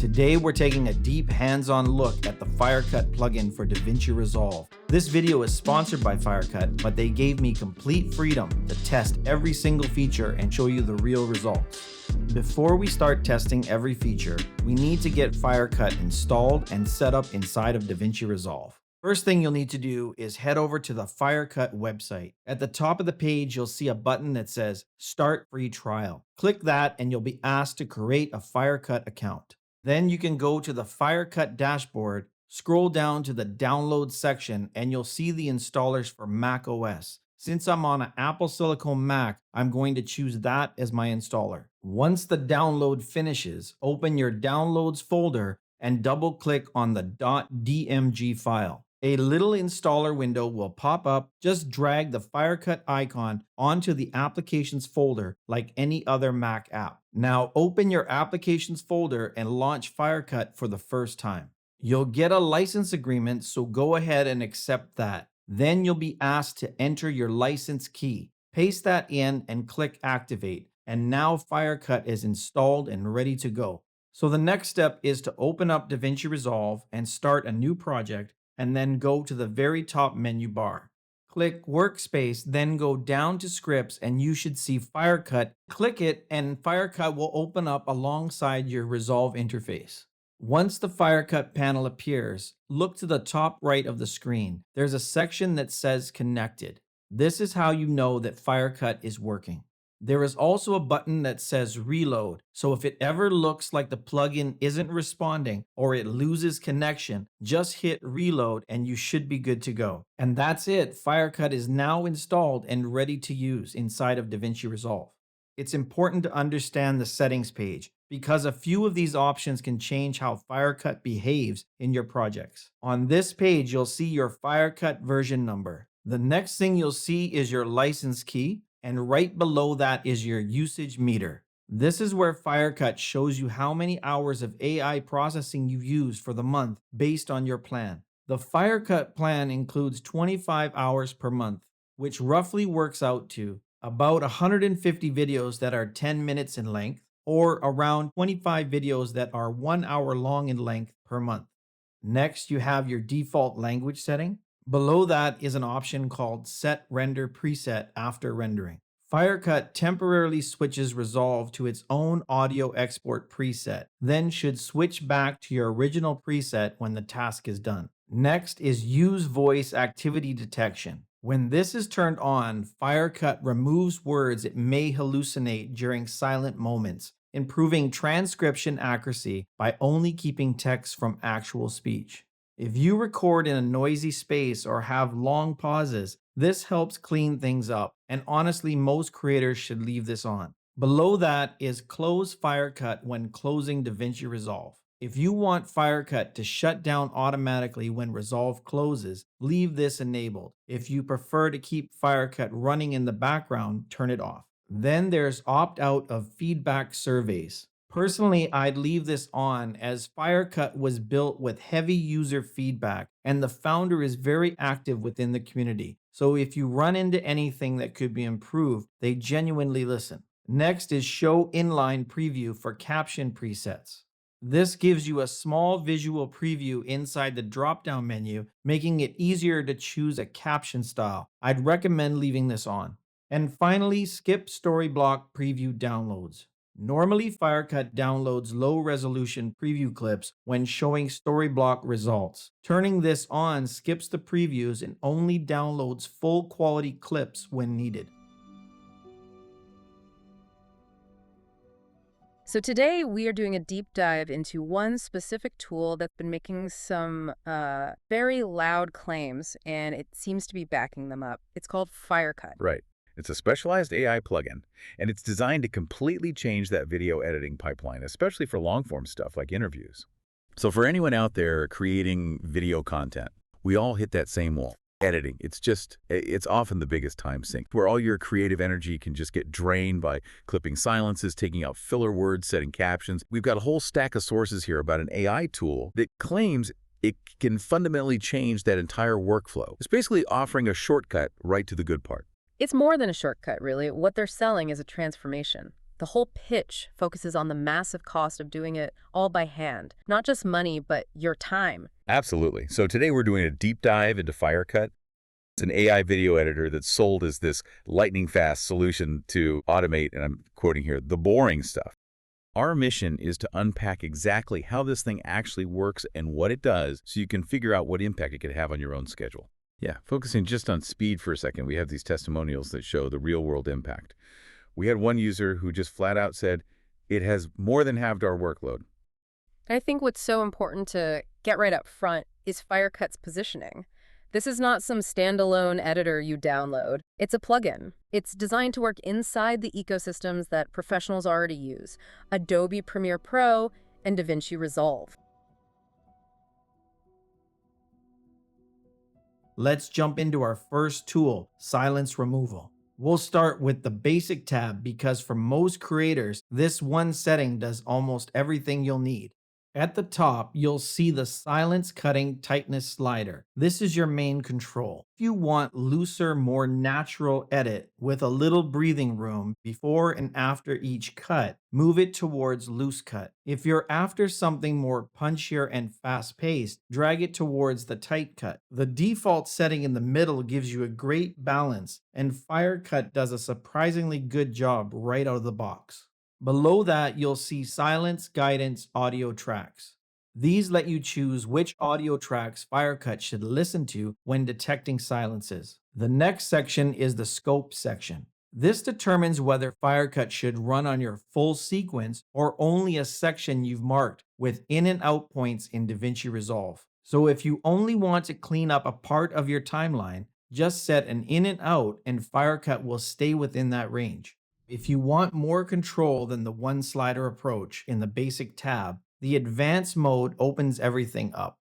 Today we're taking a deep hands-on look at the Firecut plugin for DaVinci Resolve. This video is sponsored by Firecut, but they gave me complete freedom to test every single feature and show you the real results. Before we start testing every feature, we need to get Firecut installed and set up inside of DaVinci Resolve. First thing you'll need to do is head over to the Firecut website. At the top of the page, you'll see a button that says Start Free Trial. Click that and you'll be asked to create a Firecut account. Then you can go to the Firecut dashboard, scroll down to the Download section, and you'll see the installers for Mac OS. Since I'm on an Apple Silicon Mac, I'm going to choose that as my installer. Once the download finishes, open your Downloads folder and double-click on the .dmg file. A little installer window will pop up. Just drag the Firecut icon onto the Applications folder like any other Mac app. Now open your Applications folder and launch Firecut for the first time. You'll get a license agreement, so go ahead and accept that. Then you'll be asked to enter your license key. Paste that in and click Activate. And now Firecut is installed and ready to go. So the next step is to open up DaVinci Resolve and start a new project, and then go to the very top menu bar. Click Workspace, then go down to Scripts, and you should see Firecut. Click it, and Firecut will open up alongside your Resolve interface. Once the Firecut panel appears, look to the top right of the screen. There's a section that says Connected. This is how you know that Firecut is working. There is also a button that says Reload, so if it ever looks like the plugin isn't responding or it loses connection, just hit Reload and you should be good to go. And that's it. Firecut is now installed and ready to use inside of DaVinci Resolve. It's important to understand the settings page, because a few of these options can change how Firecut behaves in your projects. On this page, you'll see your Firecut version number. The next thing you'll see is your license key, and right below that is your usage meter. This is where Firecut shows you how many hours of AI processing you've used for the month based on your plan. The Firecut plan includes 25 hours per month, which roughly works out to about 150 videos that are 10 minutes in length, or around 25 videos that are 1 hour long in length per month. Next, you have your default language setting. Below that is an option called Set Render Preset After Rendering. Firecut temporarily switches Resolve to its own audio export preset, then should switch back to your original preset when the task is done. Next is Use Voice Activity Detection. When this is turned on, Firecut removes words it may hallucinate during silent moments, improving transcription accuracy by only keeping text from actual speech. If you record in a noisy space or have long pauses, this helps clean things up, and honestly, most creators should leave this on. Below that is Close Firecut when closing DaVinci Resolve. If you want Firecut to shut down automatically when Resolve closes, leave this enabled. If you prefer to keep Firecut running in the background, turn it off. Then there's Opt out of feedback surveys. Personally, I'd leave this on, as Firecut was built with heavy user feedback and the founder is very active within the community. So if you run into anything that could be improved, they genuinely listen. Next is Show Inline Preview for caption presets. This gives you a small visual preview inside the drop-down menu, making it easier to choose a caption style. I'd recommend leaving this on. And finally, skip story block preview downloads. Normally, Firecut downloads low-resolution preview clips when showing Storyblock results. Turning this on skips the previews and only downloads full-quality clips when needed. So today we are doing a deep dive into one specific tool that's been making some very loud claims, and it seems to be backing them up. It's called Firecut. Right. It's a specialized AI plugin, and it's designed to completely change that video editing pipeline, especially for long-form stuff like interviews. So for anyone out there creating video content, we all hit that same wall. Editing, it's often the biggest time sink, where all your creative energy can just get drained by clipping silences, taking out filler words, setting captions. We've got a whole stack of sources here about an AI tool that claims it can fundamentally change that entire workflow. It's basically offering a shortcut right to the good part. It's more than a shortcut, really. What they're selling is a transformation. The whole pitch focuses on the massive cost of doing it all by hand. Not just money, but your time. Absolutely. So today we're doing a deep dive into Firecut. It's an AI video editor that's sold as this lightning-fast solution to automate, and I'm quoting here, the boring stuff. Our mission is to unpack exactly how this thing actually works and what it does so you can figure out what impact it could have on your own schedule. Yeah, focusing just on speed for a second, we have these testimonials that show the real-world impact. We had one user who just flat out said, it has more than halved our workload. I think what's so important to get right up front is Firecut's positioning. This is not some standalone editor you download. It's a plugin. It's designed to work inside the ecosystems that professionals already use: Adobe Premiere Pro and DaVinci Resolve. Let's jump into our first tool, silence removal. We'll start with the basic tab because for most creators, this one setting does almost everything you'll need. At the top, you'll see the silence cutting tightness slider. This is your main control. If you want looser, more natural edit with a little breathing room before and after each cut, move it towards loose cut. If you're after something more punchier and fast-paced, drag it towards the tight cut. The default setting in the middle gives you a great balance, and Firecut does a surprisingly good job right out of the box. Below that, you'll see silence guidance audio tracks. These let you choose which audio tracks Firecut should listen to when detecting silences. The next section is the scope section. This determines whether Firecut should run on your full sequence or only a section you've marked with in and out points in DaVinci Resolve. So if you only want to clean up a part of your timeline, just set an in and out and Firecut will stay within that range. If you want more control than the one slider approach in the basic tab, the advanced mode opens everything up.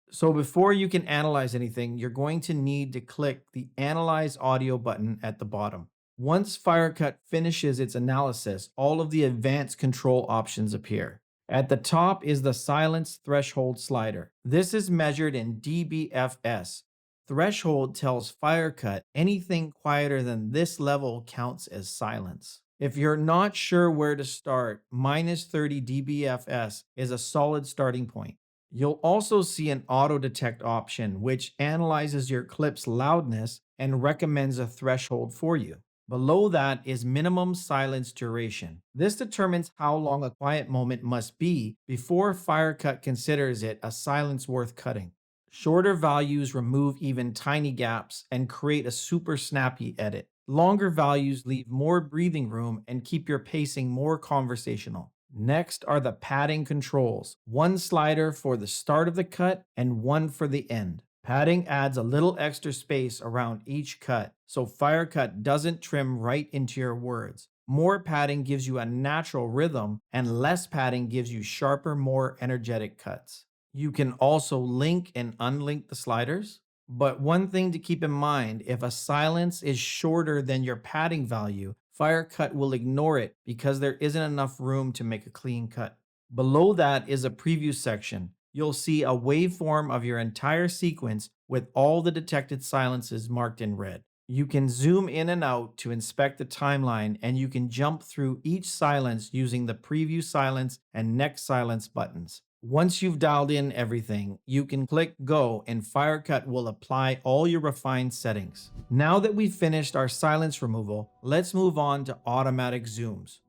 So before you can analyze anything, you're going to need to click the Analyze Audio button at the bottom. Once Firecut finishes its analysis, all of the advanced control options appear. At the top is the silence threshold slider. This is measured in dBFS. Threshold tells Firecut anything quieter than this level counts as silence. If you're not sure where to start, -30 dBFS is a solid starting point. You'll also see an auto detect option, which analyzes your clip's loudness and recommends a threshold for you. Below that is minimum silence duration. This determines how long a quiet moment must be before Firecut considers it a silence worth cutting. Shorter values remove even tiny gaps and create a super snappy edit. Longer values leave more breathing room and keep your pacing more conversational. Next are the padding controls. One slider for the start of the cut and one for the end. Padding adds a little extra space around each cut, so Firecut doesn't trim right into your words. More padding gives you a natural rhythm, and less padding gives you sharper, more energetic cuts. You can also link and unlink the sliders. But one thing to keep in mind, if a silence is shorter than your padding value, Firecut will ignore it because there isn't enough room to make a clean cut. Below that is a preview section. You'll see a waveform of your entire sequence with all the detected silences marked in red. You can zoom in and out to inspect the timeline, and you can jump through each silence using the preview silence and next silence buttons. Once you've dialed in everything, you can click go and Firecut will apply all your refined settings. Now that we've finished our silence removal, let's move on to automatic zooms.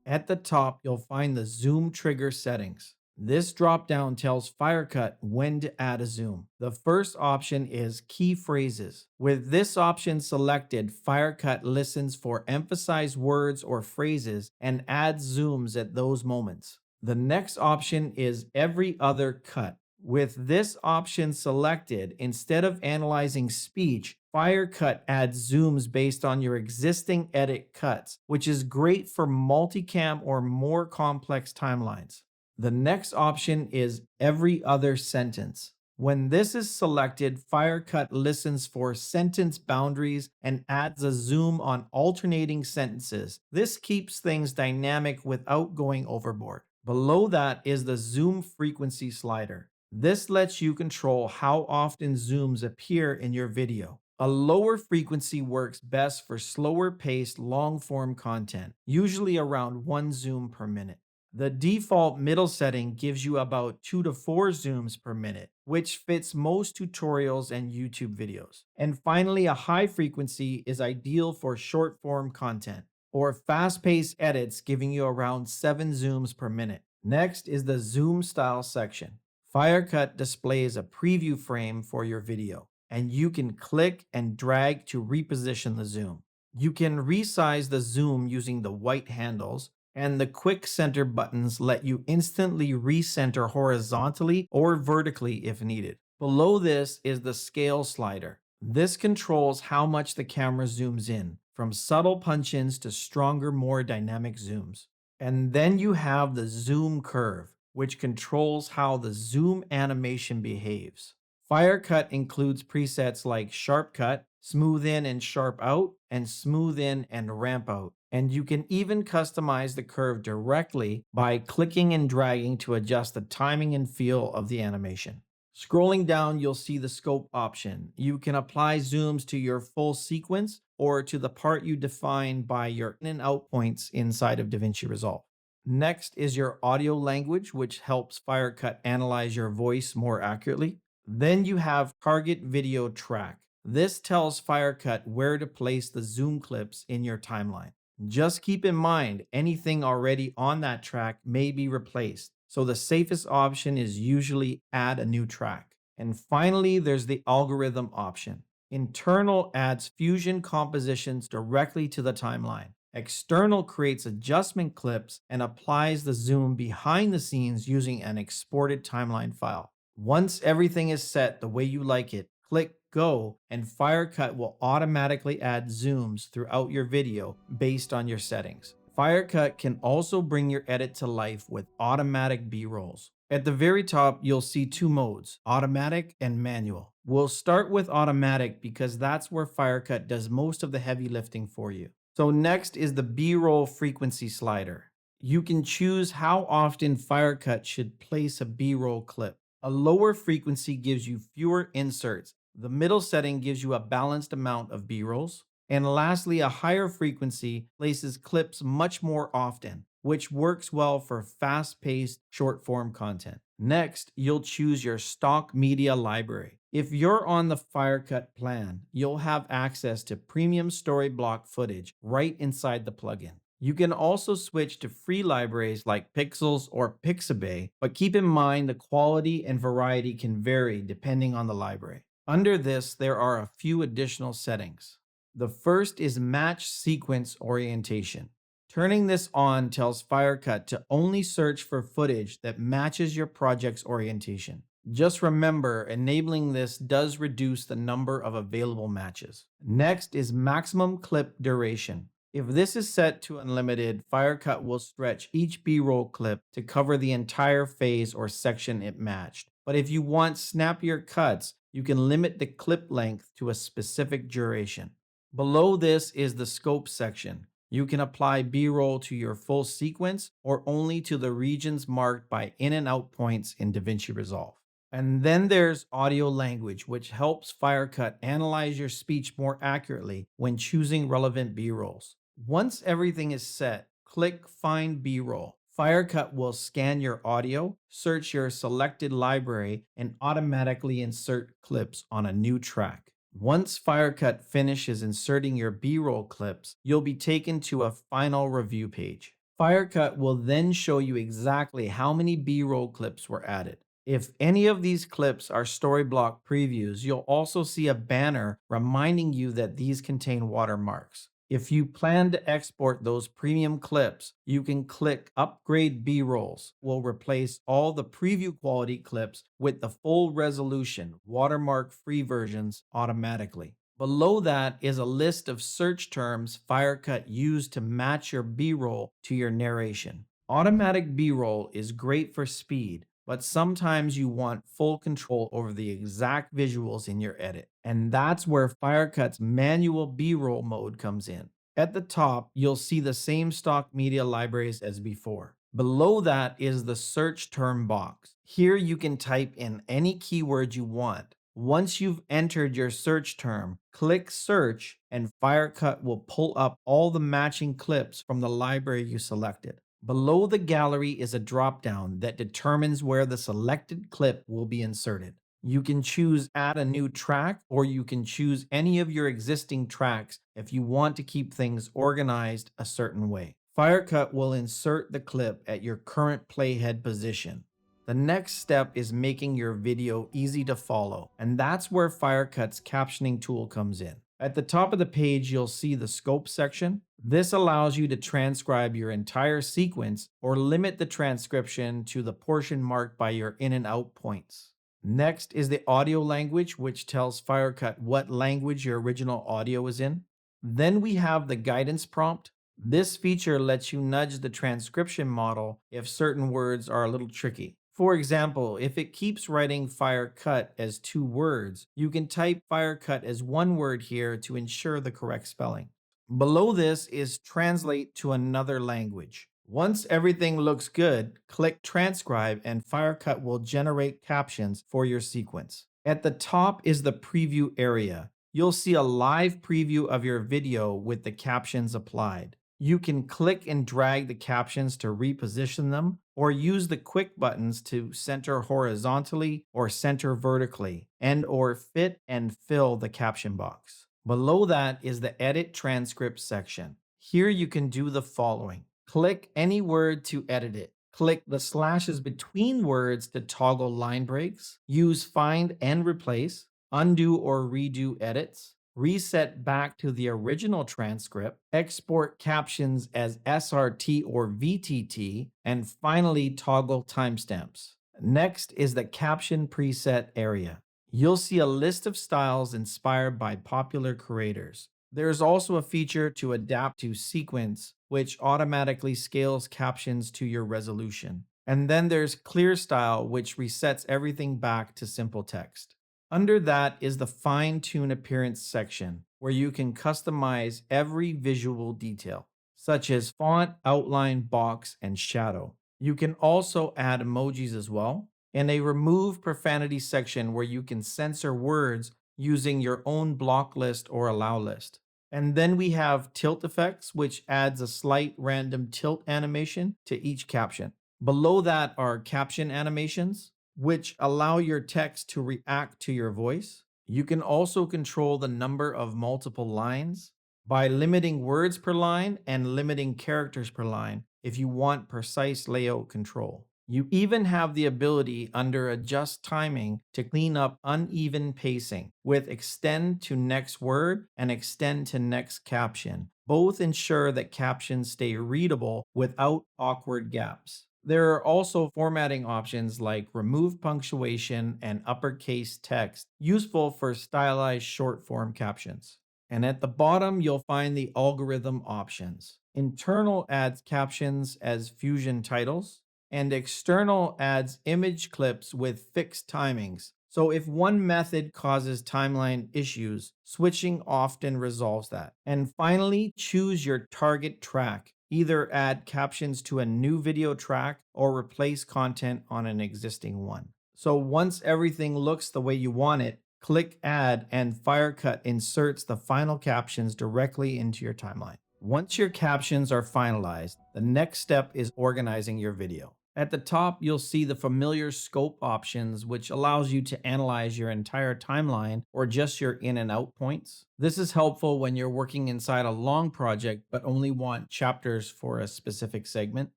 At the top, you'll find the zoom trigger settings. This dropdown tells Firecut when to add a zoom. The first option is key phrases. With this option selected, Firecut listens for emphasized words or phrases and adds zooms at those moments. The next option is every other cut. With this option selected, instead of analyzing speech, Firecut adds zooms based on your existing edit cuts, which is great for multicam or more complex timelines. The next option is every other sentence. When this is selected, Firecut listens for sentence boundaries and adds a zoom on alternating sentences. This keeps things dynamic without going overboard. Below that is the zoom frequency slider. This lets you control how often zooms appear in your video. A lower frequency works best for slower paced long form content, usually around 1 zoom per minute. The default middle setting gives you about 2 to 4 zooms per minute, which fits most tutorials and YouTube videos. And finally, a high frequency is ideal for short form content or fast paced edits, giving you around 7 zooms per minute. Next is the zoom style section. Firecut displays a preview frame for your video, and you can click and drag to reposition the zoom. You can resize the zoom using the white handles, and the quick center buttons let you instantly recenter horizontally or vertically if needed. Below this is the scale slider. This controls how much the camera zooms in, from subtle punch-ins to stronger, more dynamic zooms. And then you have the zoom curve, which controls how the zoom animation behaves. Firecut includes presets like sharp cut, smooth in and sharp out, and smooth in and ramp out. And you can even customize the curve directly by clicking and dragging to adjust the timing and feel of the animation. Scrolling down, you'll see the scope option. You can apply zooms to your full sequence or to the part you define by your in and out points inside of DaVinci Resolve. Next is your audio language, which helps Firecut analyze your voice more accurately. Then you have target video track. This tells Firecut where to place the zoom clips in your timeline. Just keep in mind, anything already on that track may be replaced, so the safest option is usually add a new track. And finally, there's the algorithm option. Internal adds fusion compositions directly to the timeline. External creates adjustment clips and applies the zoom behind the scenes using an exported timeline file. Once everything is set the way you like it, click Go, and Firecut will automatically add zooms throughout your video based on your settings. Firecut can also bring your edit to life with automatic B-rolls. At the very top, you'll see 2 modes, automatic and manual. We'll start with automatic because that's where Firecut does most of the heavy lifting for you. So next is the B-roll frequency slider. You can choose how often Firecut should place a B-roll clip. A lower frequency gives you fewer inserts. The middle setting gives you a balanced amount of B-rolls. And lastly, a higher frequency places clips much more often, which works well for fast-paced, short-form content. Next, you'll choose your stock media library. If you're on the Firecut plan, you'll have access to premium story block footage right inside the plugin. You can also switch to free libraries like Pixels or Pixabay, but keep in mind the quality and variety can vary depending on the library. Under this, there are a few additional settings. The first is match sequence orientation. Turning this on tells Firecut to only search for footage that matches your project's orientation. Just remember, enabling this does reduce the number of available matches. Next is maximum clip duration. If this is set to unlimited, Firecut will stretch each B-roll clip to cover the entire phase or section it matched. But if you want snappier cuts, you can limit the clip length to a specific duration. Below this is the scope section. You can apply B-roll to your full sequence or only to the regions marked by in and out points in DaVinci Resolve. And then there's audio language, which helps Firecut analyze your speech more accurately when choosing relevant B-rolls. Once everything is set, click Find B-roll. Firecut will scan your audio, search your selected library, and automatically insert clips on a new track. Once Firecut finishes inserting your B-roll clips, you'll be taken to a final review page. Firecut will then show you exactly how many B-roll clips were added. If any of these clips are Storyblock previews, you'll also see a banner reminding you that these contain watermarks. If you plan to export those premium clips, you can click Upgrade B-rolls. We'll replace all the preview quality clips with the full resolution, watermark-free versions automatically. Below that is a list of search terms Firecut used to match your B-roll to your narration. Automatic B-roll is great for speed, but sometimes you want full control over the exact visuals in your edit. And that's where Firecut's manual B-roll mode comes in. At the top, you'll see the same stock media libraries as before. Below that is the search term box. Here you can type in any keyword you want. Once you've entered your search term, click Search and Firecut will pull up all the matching clips from the library you selected. Below the gallery is a drop-down that determines where the selected clip will be inserted. You can choose Add a new track, or you can choose any of your existing tracks if you want to keep things organized a certain way. Firecut will insert the clip at your current playhead position. The next step is making your video easy to follow, and that's where Firecut's captioning tool comes in. At the top of the page, you'll see the scope section. This allows you to transcribe your entire sequence or limit the transcription to the portion marked by your in and out points. Next is the audio language, which tells Firecut what language your original audio is in. Then we have the guidance prompt. This feature lets you nudge the transcription model if certain words are a little tricky. For example, if it keeps writing Firecut as 2 words, you can type Firecut as 1 word here to ensure the correct spelling. Below this is translate to another language. Once everything looks good, click transcribe and Firecut will generate captions for your sequence. At the top is the preview area. You'll see a live preview of your video with the captions applied. You can click and drag the captions to reposition them, or use the quick buttons to center horizontally or center vertically, and/or fit and fill the caption box. Below that is the Edit Transcript section. Here you can do the following. Click any word to edit it. Click the slashes between words to toggle line breaks. Use Find and Replace, undo or redo edits. Reset back to the original transcript, export captions as SRT or VTT, and finally toggle timestamps. Next is the caption preset area. You'll see a list of styles inspired by popular creators. There's also a feature to adapt to sequence, which automatically scales captions to your resolution. And then there's Clear Style, which resets everything back to simple text. Under that is the fine-tune appearance section, where you can customize every visual detail, such as font, outline, box, and shadow. You can also add emojis as well, and a remove profanity section where you can censor words using your own block list or allow list. And then we have tilt effects, which adds a slight random tilt animation to each caption. Below that are caption animations, which allow your text to react to your voice. You can also control the number of multiple lines by limiting words per line and limiting characters per line if you want precise layout control. You even have the ability under Adjust Timing to clean up uneven pacing with Extend to Next Word and Extend to Next Caption. Both ensure that captions stay readable without awkward gaps. There are also formatting options like remove punctuation and uppercase text, useful for stylized short form captions. And at the bottom, you'll find the algorithm options. Internal adds captions as Fusion titles, and external adds image clips with fixed timings. So if one method causes timeline issues, switching often resolves that. And finally, choose your target track. Either add captions to a new video track or replace content on an existing one. So once everything looks the way you want it, click Add and Firecut inserts the final captions directly into your timeline. Once your captions are finalized, the next step is organizing your video. At the top, you'll see the familiar scope options, which allows you to analyze your entire timeline or just your in and out points. This is helpful when you're working inside a long project but only want chapters for a specific segment.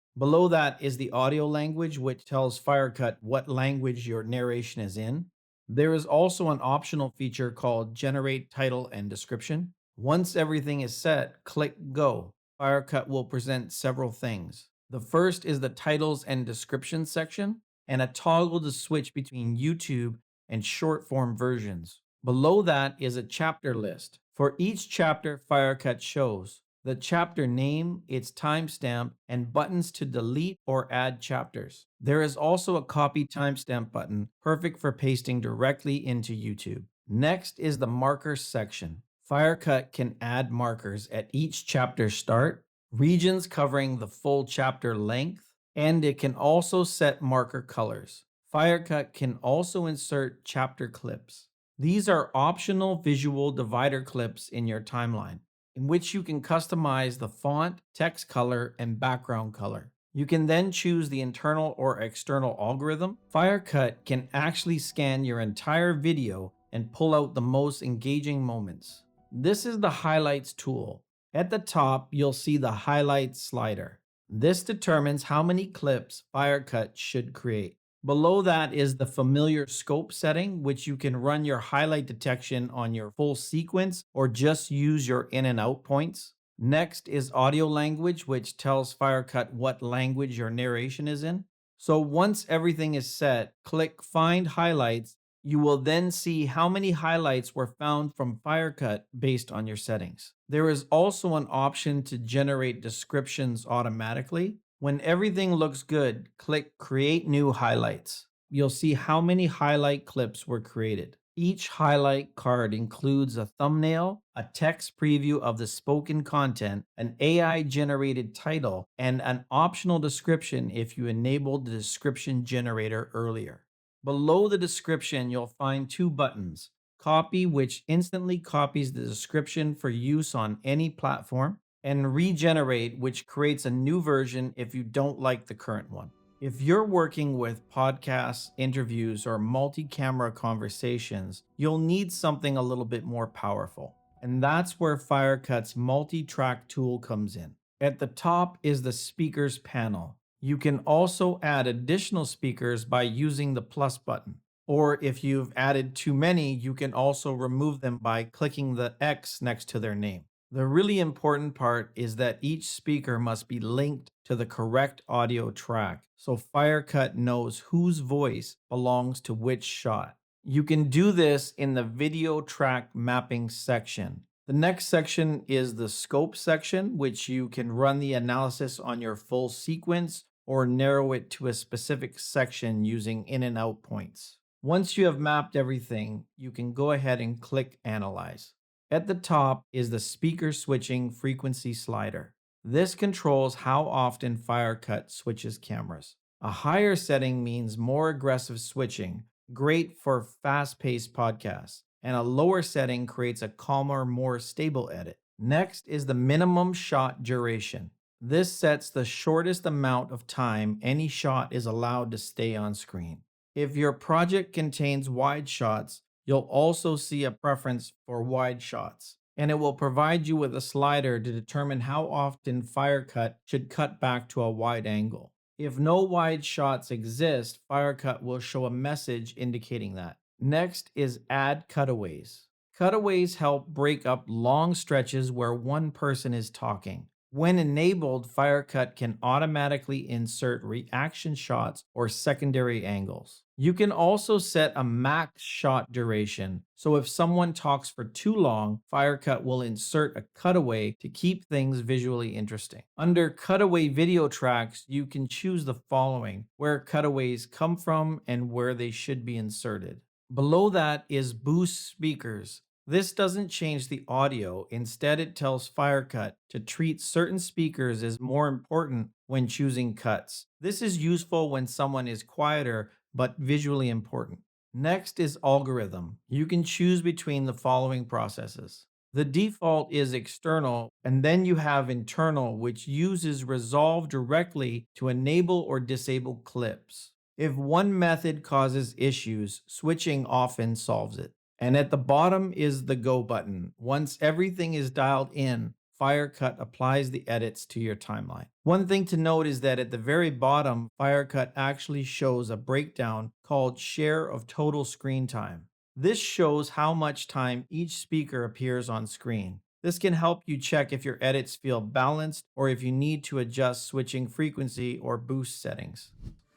Below that is the audio language, which tells Firecut what language your narration is in. There is also an optional feature called Generate Title and Description. Once everything is set, click Go. Firecut will present several things. The first is the titles and description section, and a toggle to switch between YouTube and short form versions. Below that is a chapter list. For each chapter Firecut shows the chapter name, its timestamp, and buttons to delete or add chapters. There is also a copy timestamp button, perfect for pasting directly into YouTube. Next is the markers section. Firecut can add markers at each chapter start, regions covering the full chapter length, and it can also set marker colors. Firecut can also insert chapter clips. These are optional visual divider clips in your timeline, in which you can customize the font, text color, and background color. You can then choose the internal or external algorithm. Firecut can actually scan your entire video and pull out the most engaging moments. This is the highlights tool. At the top, you'll see the highlights slider. This determines how many clips Firecut should create. Below that is the familiar scope setting, which you can run your highlight detection on your full sequence or just use your in and out points. Next is audio language, which tells Firecut what language your narration is in. So once everything is set, click Find Highlights. You will then see how many highlights were found from Firecut based on your settings. There is also an option to generate descriptions automatically. When everything looks good, click Create New Highlights. You'll see how many highlight clips were created. Each highlight card includes a thumbnail, a text preview of the spoken content, an AI-generated title, and an optional description if you enabled the description generator earlier. Below the description, you'll find two buttons: Copy, which instantly copies the description for use on any platform, and Regenerate, which creates a new version if you don't like the current one. If you're working with podcasts, interviews, or multi-camera conversations, you'll need something a little bit more powerful. And that's where Firecut's Multitrack Tool comes in. At the top is the speakers panel. You can also add additional speakers by using the plus button. Or if you've added too many, you can also remove them by clicking the X next to their name. The really important part is that each speaker must be linked to the correct audio track, so Firecut knows whose voice belongs to which shot. You can do this in the video track mapping section. The next section is the scope section, which you can run the analysis on your full sequence or narrow it to a specific section using in and out points. Once you have mapped everything, you can go ahead and click Analyze. At the top is the speaker switching frequency slider. This controls how often Firecut switches cameras. A higher setting means more aggressive switching, great for fast-paced podcasts, and a lower setting creates a calmer, more stable edit. Next is the minimum shot duration. This sets the shortest amount of time any shot is allowed to stay on screen. If your project contains wide shots, you'll also see a preference for wide shots, and it will provide you with a slider to determine how often Firecut should cut back to a wide angle. If no wide shots exist, Firecut will show a message indicating that. Next is Add Cutaways. Cutaways help break up long stretches where one person is talking. When enabled, Firecut can automatically insert reaction shots or secondary angles. You can also set a max shot duration, so if someone talks for too long, Firecut will insert a cutaway to keep things visually interesting. Under cutaway video tracks, you can choose the following: where cutaways come from and where they should be inserted. Below that is Boost Speakers. This doesn't change the audio. Instead, it tells Firecut to treat certain speakers as more important when choosing cuts. This is useful when someone is quieter but visually important. Next is Algorithm. You can choose between the following processes. The default is external, and then you have internal, which uses Resolve directly to enable or disable clips. If one method causes issues, switching often solves it. And at the bottom is the Go button. Once everything is dialed in, Firecut applies the edits to your timeline. One thing to note is that at the very bottom, Firecut actually shows a breakdown called Share of Total Screen Time. This shows how much time each speaker appears on screen. This can help you check if your edits feel balanced or if you need to adjust switching frequency or boost settings.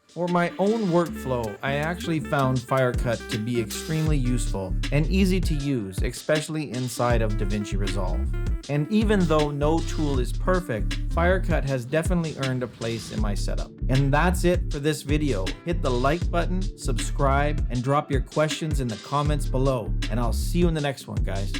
For my own workflow, I actually found Firecut to be extremely useful and easy to use, especially inside of DaVinci Resolve. And even though no tool is perfect, Firecut has definitely earned a place in my setup. And that's it for this video. Hit the like button, subscribe, and drop your questions in the comments below. And I'll see you in the next one, guys.